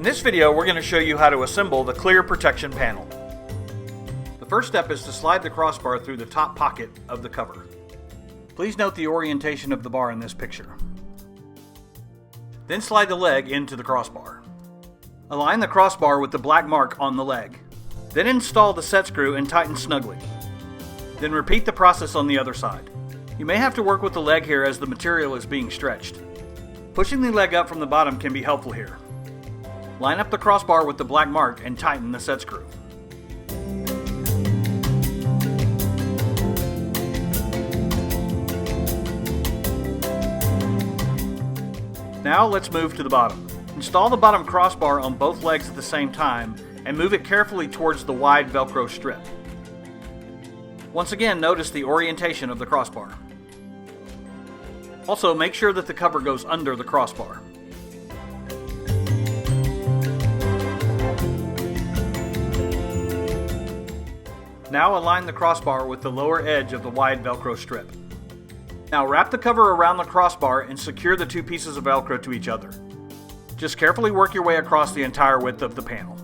this video, we're going to show you how to assemble the clear protection panel. The first step is to slide the crossbar through the top pocket of the cover. Please note the orientation of the bar in this picture. Then slide the leg into the crossbar. Align the crossbar with the black mark on the leg. Then install the set screw and tighten snugly. Then repeat the process on the other side. You may have to work with the leg here as the material is being stretched. Pushing the leg up from the bottom can be helpful here. Line up the crossbar with the black mark and tighten the set screw. Now let's move to the bottom. Install the bottom crossbar on both legs at the same time and move it carefully towards the wide Velcro strip. Once again, notice the orientation of the crossbar. Also, make sure that the cover goes under the crossbar. Now align the crossbar with the lower edge of the wide Velcro strip. Now wrap the cover around the crossbar and secure the two pieces of Velcro to each other. Just carefully work your way across the entire width of the panel.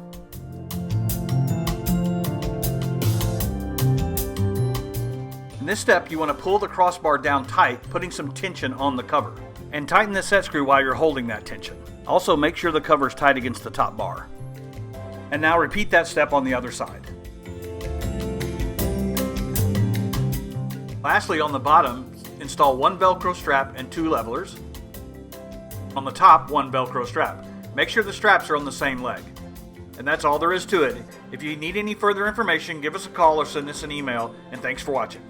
In this step, you want to pull the crossbar down tight, putting some tension on the cover. And tighten the set screw while you're holding that tension. Also, make sure the cover is tight against the top bar. And now repeat that step on the other side. Lastly, on the bottom, install one Velcro strap and two levelers. On the top, one Velcro strap. Make sure the straps are on the same leg. And that's all there is to it. If you need any further information, give us a call or send us an email, and thanks for watching.